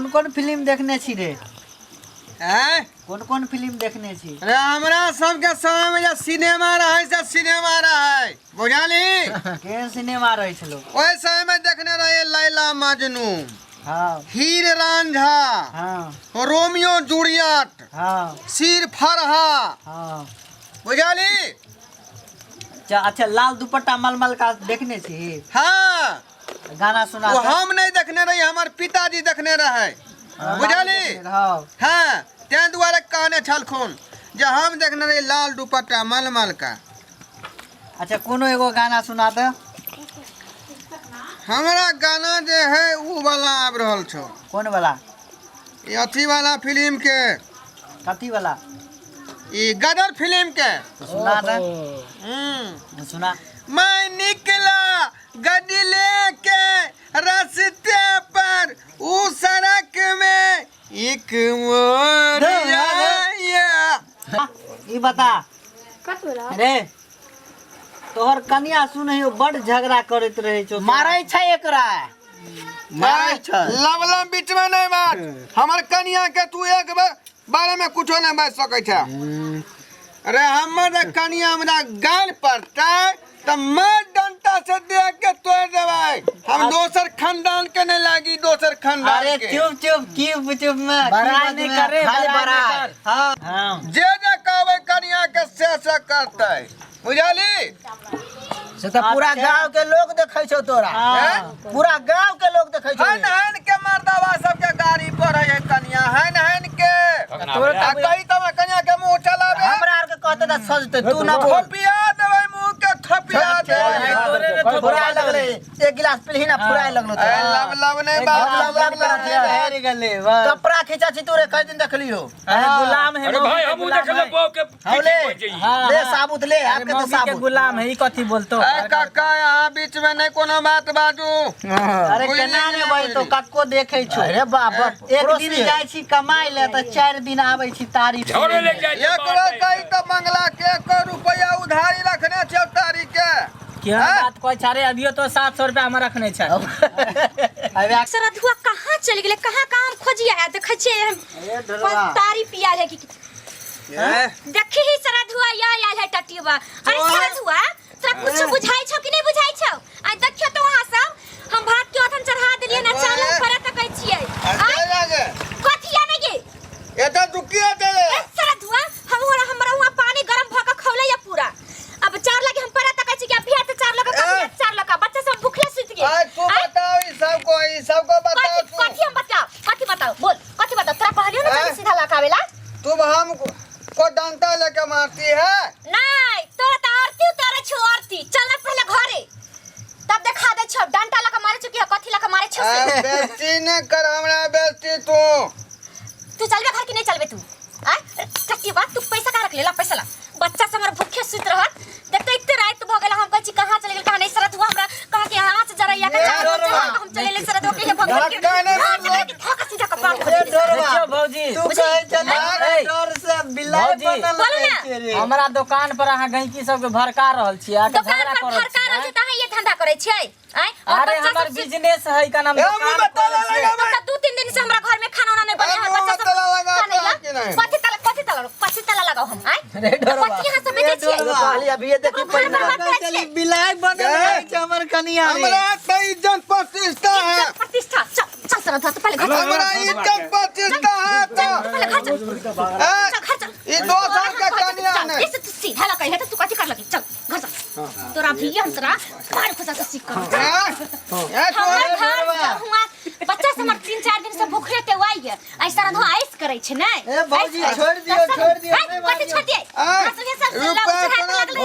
कौन फिल्म देखने छी रे? हैं? कौन फिल्म देखने छी? अरे हमरा सबके समय में सिनेमा रहे से सिनेमा रहे बुझाली। केहन सिनेमा रहे छलो? ओए समय में देखने रहे लैला मजनू, हाँ हीर रांझा, हाँ रोमियो जूलियट, हाँ सिर फरहा हाँ। बुझाली। अच्छा लाल दुपट्टा मलमल का देखने छी? हाँ गाना सुना वो हम नहीं देखने रही, हमारे पिताजी देखने रहे बुझाली। हाँ ते दुआरे कहने छलखुन जे हम देखने रही लाल दुपट्टा मलमल का। अच्छा कोनो एगो गाना सुना दे। हमारा गाना जे है ऊ वाला आब रहल छो। कौन वाला? ये अथी वाला फिल्म के, कथी वाला? ये गदर फिल्म के। तो सुना दे। सुना। मैं निकला गड्डी लेके रास्ते पर, उस सड़क में एक मोड़ आया। ई बता रे, तोहर कन्या सुनहियो बड़ झगड़ा करत रहे छो। मारै छै एकरा, मारै छै। लवला बीच में नहीं बात। हमर कन्या के तू एक बारे में कुछो नहीं बात सकै छै। अरे हमर कन्या हमरा गाल पड़तै तो मैं डंटा से देख के तोड़ देबै। हम दोसर खानदान के नहीं लागी, दोसर खानदान अरे के। चुप में बड़ाई नहीं करे, खाली बड़ाई। हाँ हाँ जे कहबै कन्या के से करतै बुझाली। से तो पूरा गांव के लोग देखे छो तोरा, पूरा गांव के लोग देखे छो। हन के मर्दावा सबके गाड़ी पर है कन्या, हन के तोरा कही तब कन्या के मुंह चलाबे। हमरा आर के कहते त सजते, तू ना बोल। थपिया देबै मुंह के, थपिया देबै। तोरे रे फुराए लगले, एक गिलास पिलही ना फुराए लगलो त। लब नहीं बात हेर गेले बस। कपड़ा खींचा छी तोरे कई दिन देखलियो। गुलाम है। अरे भाई हम देखले बो के हौले ले साबुत ले, आपके तो साबुत। गुलाम है, ई कथी बोलतो? ए काका यहाँ बीच में नहीं कोनो बात बाजू। अरे केना ने भाई तो कक्को देखे छो। अरे बाप एक दिन जाय छी कमाई ले त 4 दिन आबै छी तारीफ। झोरे ले जाय एकरो कही तो मंगला के 1 रुपया उधारी रखने छौ तारी के। क्या बात कोई छारे? अभियो तो 700 रुपया हम रखने छै। अबे अक्सर अधुआ कहाँ चल गेले, कहाँ काम खोजिया है देखे छे हम। तारी पिया है कि देखी ही सरा धुआ या आयल है टटियवा। अरे सरा धुआ तोरा कुछ बुझाई छौ कि नहीं बुझाई छौ? आ देखियो तो वहां सब हम भात के ओथन चढ़ा देलिए ना, चालू करे तकै छियै। आगे कथी आने गे एता दुकिया दे सरा धुआ हमरा वहां पानी गरम भ के खौले या पूरा। अब चार लगे हम परा तकै छी कि अभी त 4 लगे, कभी 4 लगे बच्चा सब भूखले सुत गए। आज तू बताओ ई सबको बताओ तू। कथी हम बताओ, कथी बताओ बोल, कथी बताओ? तोरा कहलियो ना सीधा लगावेला। तू हम को डंडा लेके मारती है। नहीं तोरा त आरती उतारे छो, आरती चल ना पहले घरे तब देखा दे छो। डंडा लगा मारे छो कि कथी लगा मारे छो? बेइज्जती न कर हमरा, बेइज्जती तू चलबे घर की नहीं चलबे तू? आ कथी बात? तू पैसा का रख ले? ला पैसा ला। बच्चा सब हमर भूखे सुत रहत देखते इतने रात भ गेल। हम कहै छी कहां चल गेल, कहां नहीं। सरत हुआ हमरा कहा कि हां से जरा या के हम चले ले। सरत के भगवान के धक्का सीधा कपार खोल देखियो भौजी, तू कहे चल डर से बिलाई बनल बोल रे। हमरा दुकान पर अहाँ गंकी सब के भड़का रहल छी, आ के दुकान झगड़ा पर करल फरका रहल छी। छी त ये धंधा करे छै। आय अरे हमर बिजनेस है का नाम दुकान खोले छी। तो 2-3 दिन से हमरा घर में खाना उना नहीं बने है। बच्चा सब कथी तला लगाओ हम? आय अरे डरवा कथी यहां से बेचे छियै? कहली अभी ये देखी पहिना चली बिलाई बनल है कि हमर कनिया रे। हमरा तो इज्जत प्रतिष्ठा है। प्रतिष्ठा चल सरत तो पहले घर हमरा इज्जत प्रतिष्ठा है तो पहले घर चल। ये 2 साल का कन्या ने इसे तू सीधा लगा है तो तू कथी कर लगी? चल घर चल। तोरा भी हम तोरा मार खुदा से सीख कर। हमरा घर हुआ बच्चा से हमर 3-4 दिन से भूखे ते आई है। ऐसा रधो आइस करे छै नै। ए भौजी छोड़ दियो कथी छोड़ दिए?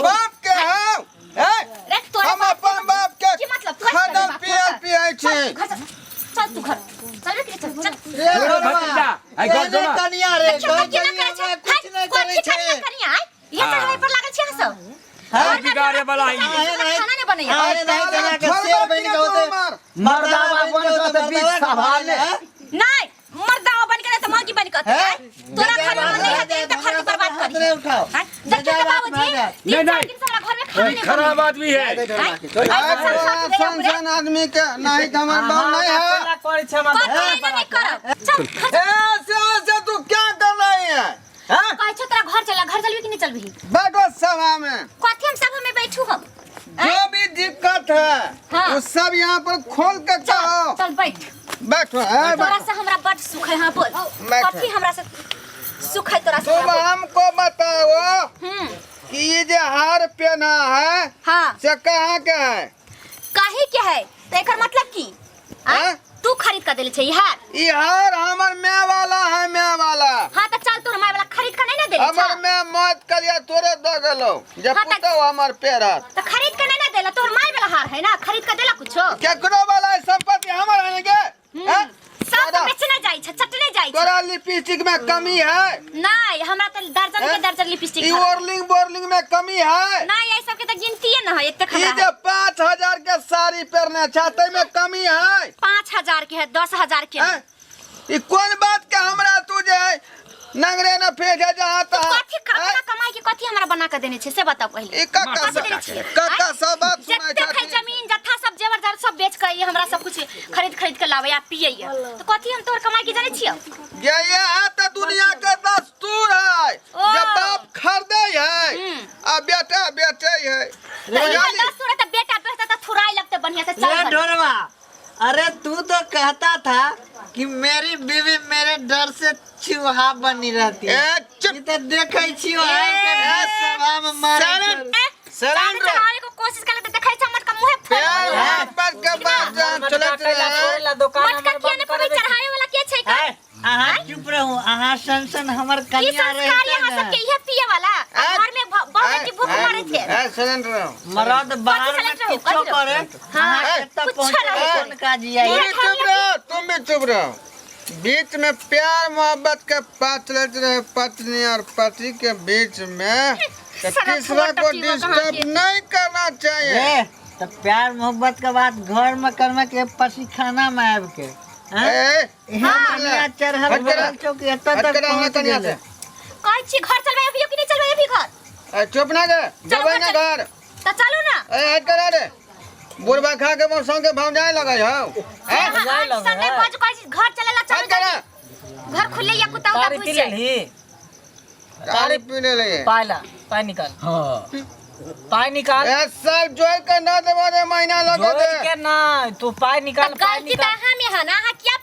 बाप के हम रे तोरा हम अपन बाप के की मतलब? खाना पिए छी। चल तू घर चल के चल चल। रे डरवा आई घर जो ना कनिया रे कुछ नहीं करे छै। ये सब हमें पर लागल छै सब। हां बिगाड़े वाला है। खाना नहीं बने। अरे नहीं जना के शेर बन के होते मर्दावा बन के होते बीच संभाल ले। नहीं मर्दावा बन के तो मौगी बन के तोरा घर में नहीं है तो घर की बर्बाद करी। उठाओ देखिए बाबूजी 3-4 दिन से हमरा घर में खराब आदमी है। सन आदमी के नहीं तो हमार बाप नहीं है। ऐसे तू क्या कर रही है? कहे छो तोरा घर चलबी कि नहीं चलबी? बैठो सभा में। कथी हम सभा में बैठू हम? जो भी दिक्कत है हाँ। वो सब यहाँ पर खोल के कहो। चल बैठ। बैठो तोरा से हमरा बड़ सुख है। हाँ बोल कथी हमरा से सुख है तोरा से? तुम हमको बताओ कि ये जो हार पहना है हाँ से कहाँ का है? काहे के है? तो एकर मतलब की तू खरीद कर देले छै यार? ये हार हमर मैं वाला है, मैं वाला। हाँ तो चल तोर माय वाला खरीद कर नहीं ना देले हमर मैं मत करिया तोरे द गेलो जब हाँ, पुतो हमर पेरत तो खरीद कर नहीं ना देला? तोर माय वाला हार है ना, खरीद कर देला कुछो? केकरो वाला संपत्ति हमर है के? सब तो बेचने जाई छ, चटने जाई छ। तोरा लिपस्टिक में कमी है? नहीं हमरा तो दर्जन के दर्जन लिपस्टिक ई है। बोरलिंग में कमी है? नहीं ये सब के तो गिनती है ना है इतने ये खबरा जो 5000 के साड़ी पहनने चाहते में कमी है? 5000 के है, 10000 के है। ये कौन बात के हमरा तुझे नंगरे न फेंके जहाँ तू कथी अपना कमाई के कथी हमरा बना के देने छे से बताओ पहले। ई काका सब बात सुनाई जत्ते छथि। जमीन जत्था सब जेवर जार सब बेच के ये हमरा सब कुछ खरीद के लावे या पिए ये तो कथी हम तोर कमाई के जाने छियो? ये है तो दुनिया के दस्तूर है। जब बाप खरीदे है आ बेटा बेचे है। तो ये दस्तूर है तो बेटा बेचता तो थुराई लगते बढ़िया से चल। ये ढोरवा, अरे तू तो कहता था कि मेरी बीवी मेरे डर से चूहा बनी रहती है। ये तो देखे छियो सभा में मारे शरण को कोशिश कर लेते देखै छ मटका मुंहे फोड़ पर के बात जान चलत रहे। मटका किया ने पकड़ चढ़ाए वाला के छै का? अहाँ चुप रहू, अहाँ सन हमर ई कन्या संस्कार रहे यहाँ सब के इहे पिए वाला घर में बहुत की भूख मारे थे। सिलेंडर मरद बाहर में कथी किछो करे हाँ, अहाँ तक कुछ पहुंचे नहीं। कौन काजी आई? तुम भी चुप रहो। बीच में प्यार मोहब्बत के बात चलते रहे पत्नी और पति के बीच में, तो तीसरा को डिस्टर्ब नहीं करना चाहिए। तो प्यार मोहब्बत के बाद घर में करने के पसी खाना में आब के चढ़ल चौकी एतऽ तक पहुंच गेलै। कहै छी घर चलबै अभियो कि नहीं चलबै अभी घर? चुप ना गे, जबै ना घर। तो चलू ना। हट करा दे। बुढ़वा खा के मौसम के भाव जाए लगे हो। संगे बाजू कहै छी घर चलेला चल करा। घर खुले या कुत्ता उता घुस जाए। तारी पीने ले। पानी निकाल। पानी निकाल। ए सब जोड़ के ना देबो रे महीना लगे दे। के ना तू पानी निकाल। गलती तो हम है ना, हां क्या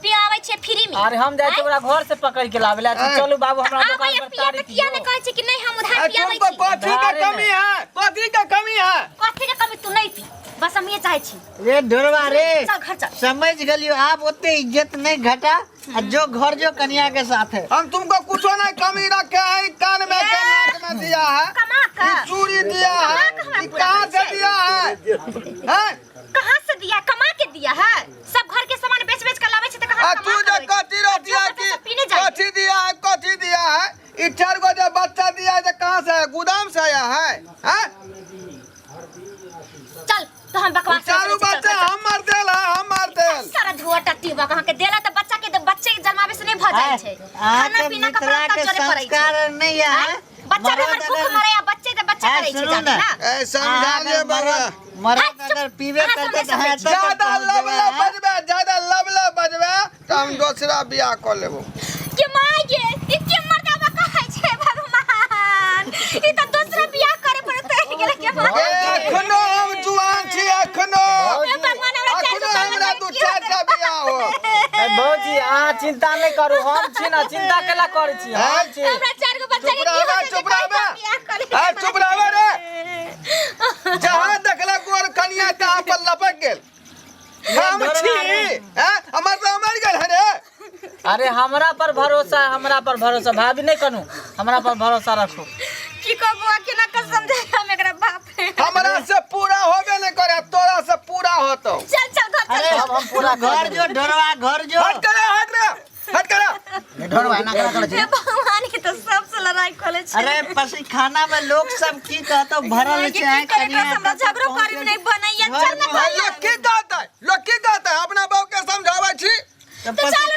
पियावे छे फ्री में? अरे हम जाए तोरा घर से पकड़ के लावेला। चलो बाबू हमरा दुकान पर तारी पिया ने कहै छी कि नहीं हम उधार पियावे छी। तुमको कथी के कमी है? कथी के कमी है? कथी के कमी तू नहीं पी, बस हम ये चाहे छी। रे ढोरवा रे, चल घर चल। समझ गलियो आप ओते इज्जत नहीं घटा जो घर जो कन्या के साथ है। हम तुमको कुछ नहीं कमी रखे है। कान में नाक में दिया है, कमा का चूड़ी दिया है, कहाँ से दिया है? हैं? कहाँ से दिया? कमा के दिया है। सब घर के सामान बेच के लावे छी त कहाँ तू जो कथी रहती है कि कथी दिया है, कथी दिया है? ई 4 गो जो बच्चा दिया है कहाँ से है? गोदाम से आया है? हैं? चल तो हम बकवास चारों बच्चे हम मार देल। सारा धुआ टट्टी बा कहाँ के देला तो बच्चा के जन्मावे से नहीं भ जाए छे। खाना पीना का बड़ा जोरे पड़ै छै। संस्कार नहीं है। बच्चा हमर भूख मरे या बच्चे तो बच्चा करे छै जाने ना। ए समझा ले बाबा। मरद अगर पीवे करते तो है ज्यादा लबला बजबे तो हम दूसरा बियाह कर लेबो। के मागे इतने मर्दावा कहै छै भगवान। ई तो दूसरा बियाह करे पड़ते गेले के मागे। एखनो हम जुआन छी, एखनो हमरा दू 4टा बियाह हो। भौजी अहाँ चिंता नहीं करू, हम छी ना, चिंता केला करै छी हम छी। हमरा 4 गो बच्चा के चुप रह रे। जहाँ देखला गोर कनिया तहाँ पर लपक गेल। हम छी हमर तो मर गेल है रे। अरे हमरा पर भरोसा, हमरा पर भरोसा भाभी नहीं करू, हमरा पर भरोसा रखो। की कहबो केना कसम दे हम एकरा बाप है। हमरा से पूरा होबे नहीं करे, तोरा से पूरा होतो। चल चल घर अरे चल। हम पूरा घर जो ढोरवा घर जो हट करा। ढोरवा ना कर हे भगवान की तो सबसे लड़ाई खोले छै। अरे पसी खाना में लोग सब की कहतो भरल छै कन्या हमरा झगड़ो करी नहीं बनैया। चल ना लोग की कहता है अपना बाप के समझावे छी। तो चल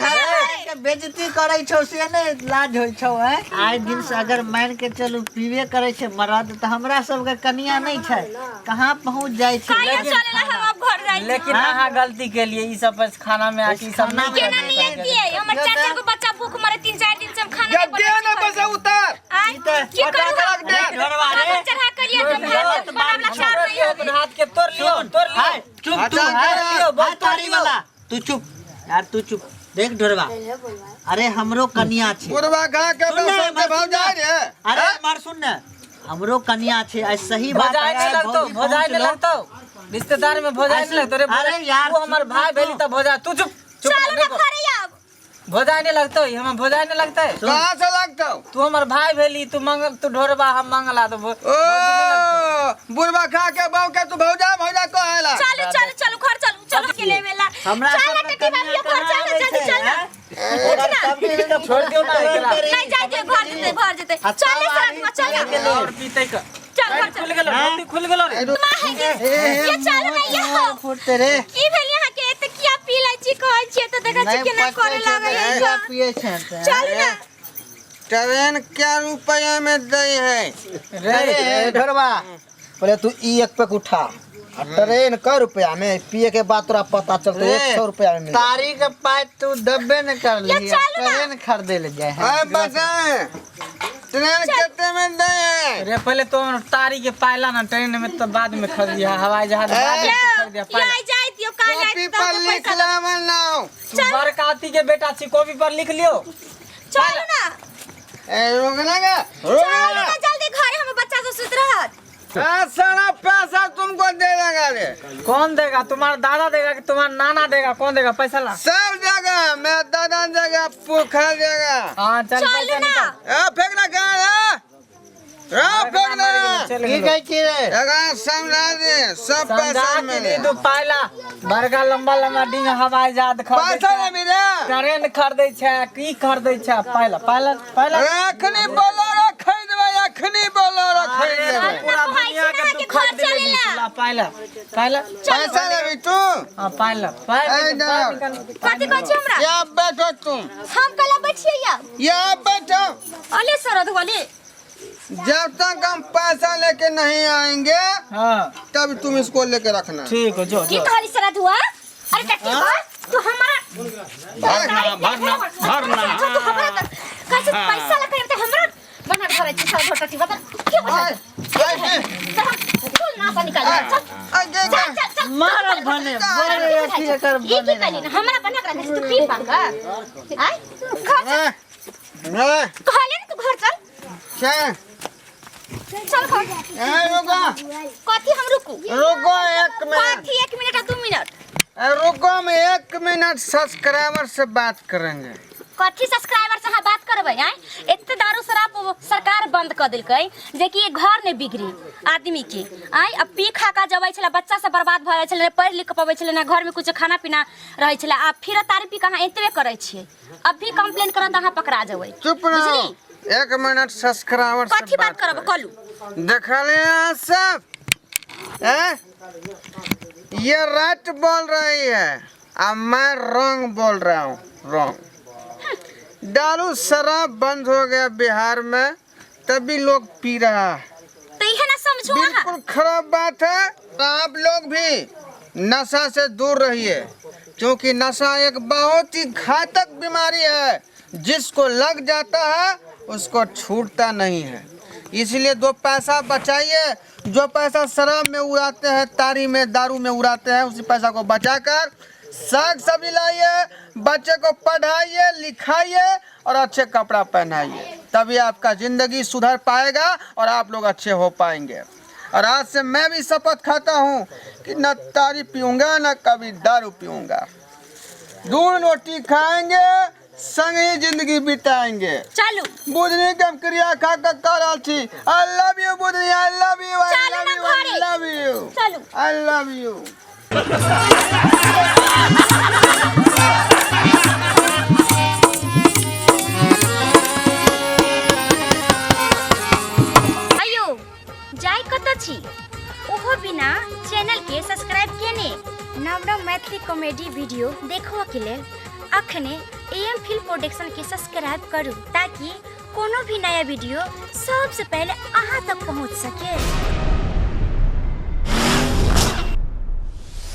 के बेइज्जती करै छौ से ने लाज होय छौ है। आइ दिन से अगर मान के चलू पीबे करै छै मरद त हमरा सब के कनिया नहीं छै, कहां पहुंच जाय छै। काहे चलेला हम अब घर जाई। लेकिन अहाँ गलती के लिए ई सब पर खाना में आके सब ना केना नहीं दिए हमर चाचा को बच्चा भूख मरे 3-4 दिन से हम खाना नहीं गद्दे न बसे उतार आई की करू घरवा रे चढ़ा करिए तो बात चार नहीं होगी। अपन हाथ के तोड़ लियो चुप तू तारी वाला तू चुप यार, तू चुप। देख ढोरवा, अरे हमरो कन्या छे। बुढ़वा खा के बस के भाव जा रे। अरे मार सुन न, हमरो कन्या छे। आज सही बात भजाए नहीं लगतो, भजाए नहीं लगतो, रिश्तेदार में भजाए नहीं लगतो रे। अरे यार तू हमर भाई भेली त भजा, तू चुप चुप चल ना घरे अब। भजाए नहीं लगतो, हम भजाए नहीं लगते। कहां से लगतो? तू हमर भाई भेली, तू मंगल, तू ढोरबा, हम मंगला तो ओ बुढ़वा खा के बाव के तू भौजा भौजा कहेला। चल चल चल घर चल चल के ले वेला हमरा चल सब टटी बाबू घर चल जल्दी चल ना। छोड़ दियो ना एकरा। नहीं जाए दे घर जेते चल सर चल और पीते का चल घर खुल गेलो, रोटी खुल गेलो रे। ये चल नहीं ये फुटते रे की भेल यहाँ के त किया पी लै छी कहै छी त देखै छी केना करे लागै है। पिए छै चल ना ट्रेन क्या रुपया में दई है? रे ढोरबा, पहले तू ई एक पैक उठा, ट्रेन का रुपया में पिए के बाद तोरा पता चलतो 100 रुपया में मिले। तारीख के पाए तू दब्बे न कर ली, ये चल ना। ट्रेन खरीदे ले जाए है। अरे बसा ट्रेन कितने में दई है? रे पहले तो तारी के पायला ना, ट्रेन में तो बाद में खरीदिया, हवाई जहाज बाद में खरीदिया ये पायला। जाए दियो काल कॉपी पर लिख ले बनाओ। तू बरकाती के बेटा छी, कॉपी पर लिख लियो। चल ना रुकना का चल ना जल्दी घरे हम बच्चा से सुत रहत। सारा पैसा तुमको दे देगा रे। कौन देगा? तुम्हारा दादा देगा कि तुम्हारा नाना देगा? कौन देगा पैसा? ला सब जगह मैं दादा जगह पुखा जगह। हाँ चल चल पैसा ना निकाल। फेंकना कहाँ फेंकना चल की गेलो। कहै छी रे? जगह समझा दे सब पैसा समझा के मिले। दे दू पायला, बड़का लंबा लंबा डिंग हवाई जहाज खरीदै पैसा नहीं छै, मिले। ट्रेन खरीदै छै, की खरीदै छै? पायला पायला पायला अखनी बोलो रे खरीदबे, अखनी बोलो रे खरीदबे। पूरा दुनिया के तू खरीद लेगी पायला पायला पैसा लेबी तू? हाँ पायला पायला ए, ना। कथि कहै छी हमरा? यहाँ बैठो तुम, हम कला बैठिए या यहाँ बैठो। अले सरद वाले जब तक हम पैसा लेके नहीं आएंगे हाँ तब तुम इसको लेके रखना। ठीक है जो की जो कहली सरद हुआ? अरे टट्टी हुआ तू हमारा भरना तू हमारा कैसे पैसा लगे त हमरा बना घर छी सब टट्टी बता के बता चल ना सा निकाल चल चल मारब भने बड़े अथी एकर ये की कहली ना हमरा बना कर तू पी पांगा आय घर कहले ना तू घर चल क्या? चल घर रुको कथि हम रुकू रुको 1 मिनट। कथि 1 मिनट 2 मिनट रुको हम 1 मिनट सब्सक्राइबर से बात करेंगे। कथी सब्सक्राइबर से बात करबै आय एते दारू शराब सरकार बंद कर देलकै जे कि घर ने बिगड़ी आदमी के आय अब पी खा का जबै छला बच्चा सब बर्बाद भ जाय छले, पढ़ लिख के पबै छले ना, घर में कुछ खाना पीना रहे छले। आ फिर तारी पी कहां एतबे करै छियै, अब भी कंप्लेन करत अहां पकड़ा जबै। चुप रहो 1 मिनट सब्सक्राइबर से कथी बात करब कलू देखा ले यहाँ सब ये राइट बोल रही है अब मैं रॉन्ग बोल रहा हूँ, रॉन्ग। दारू शराब बंद हो गया बिहार में तभी लोग पी रहा है, तो इहे ना समझो अहां। बिल्कुल खराब बात है। तो आप लोग भी नशा से दूर रहिए क्योंकि नशा एक बहुत ही घातक बीमारी है, जिसको लग जाता है उसको छूटता नहीं है। इसलिए 2 पैसा बचाइए, जो पैसा शराब में उड़ाते हैं, तारी में, दारू में उड़ाते हैं, उसी पैसा को बचाकर साग सब्जी लाइए, बच्चे को पढ़ाइए लिखाइए और अच्छे कपड़ा पहनाइए, तभी आपका जिंदगी सुधर पाएगा और आप लोग अच्छे हो पाएंगे। और आज से मैं भी शपथ खाता हूँ कि न तारी पीऊँगा न कभी दारू पीऊँगा, दूध रोटी खाएंगे, संग ही जिंदगी बिताएंगे। चलू बुधनी के हम क्रिया खा कर कर थी। I love you Budhni, I love you, I चलो लव ना यू, आई घरे। लव यू, चलू आई लव यू। अयो जाय कत छी ओहो बिना चैनल के सब्सक्राइब केने नव नव मैथिली कॉमेडी वीडियो देखो के लेल अखने एम फिल्म प्रोडक्शन के सब्सक्राइब करू ताकि कोनो भी नया वीडियो सबसे पहले अहाँ तक पहुँच सके।